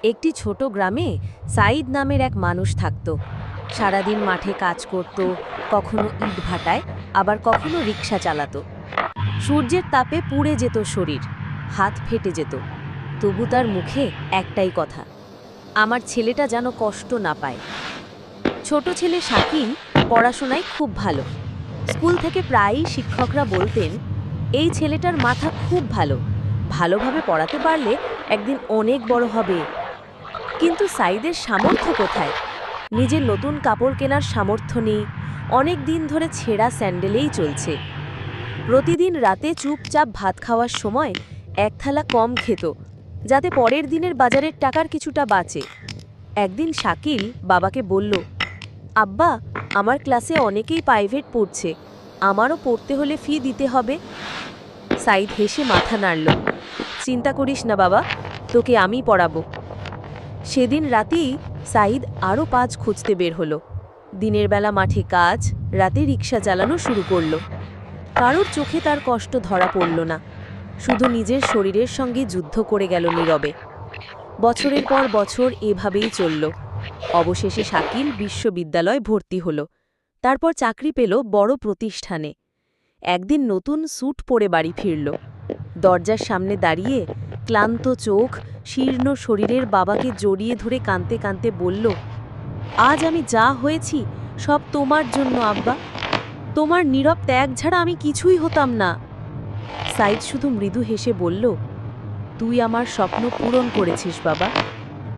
একটি ছোট গ্রামে সাইদ নামের এক মানুষ থাকত। সারাদিন মাঠে কাজ করত, কখনো ইট ভাটায়, আবার কখনো রিক্সা চালাতো। সূর্যের তাপে পুড়ে যেত শরীর, হাত ফেটে যেত। তবু তার মুখে একটাই কথা, আমার ছেলেটা যেন কষ্ট না পায়। ছোট ছেলে শাকিল পড়াশোনায় খুব ভালো। স্কুল থেকে প্রায়ই শিক্ষকরা বলতেন, এই ছেলেটার মাথা খুব ভালো, ভালোভাবে পড়াতে পারলে একদিন অনেক বড় হবে। কিন্তু সাইদের সামর্থ্য কোথায়? নিজের নতুন কাপড় কেনার সামর্থ্য নেই, অনেক দিন ধরে ছেঁড়া স্যান্ডেলেই চলছে। প্রতিদিন রাতে চুপচাপ ভাত খাওয়ার সময় এক থালা কম খেত, যাতে পরের দিনের বাজারের টাকার কিছুটা বাঁচে। একদিন শাকিল বাবাকে বলল, আব্বা, আমার ক্লাসে অনেকেই প্রাইভেট পড়ছে, আমারও পড়তে হলে ফি দিতে হবে। সাইদ হেসে মাথা নাড়ল, চিন্তা করিস না বাবা, তোকে আমি পড়াবো। সেদিন রাতেই সাইদ আরও 5 খুঁজতে বের হলো। দিনের বেলা মাঠে কাজ, রাতে রিক্সা চালানো শুরু করলো। কারোর চোখে তার কষ্ট ধরা পড়ল না, শুধু নিজের শরীরের সঙ্গে যুদ্ধ করে গেল নীরবে। বছরের পর বছর এভাবেই চলল। অবশেষে শাকিল বিশ্ববিদ্যালয় ভর্তি হল, তারপর চাকরি পেল বড় প্রতিষ্ঠানে। একদিন নতুন স্যুট পরে বাড়ি ফিরল। দরজার সামনে দাঁড়িয়ে ক্লান্ত চোখ, শীর্ণ শরীরের বাবাকে জড়িয়ে ধরে কাঁদতে কাঁদতে বলল, আজ আমি যা হয়েছি সব তোমার জন্য আব্বা, তোমার নীরব ত্যাগ ছাড়া আমি কিছুই হতাম না। সাইদ শুধু মৃদু হেসে বলল, তুই আমার স্বপ্ন পূরণ করেছিস বাবা।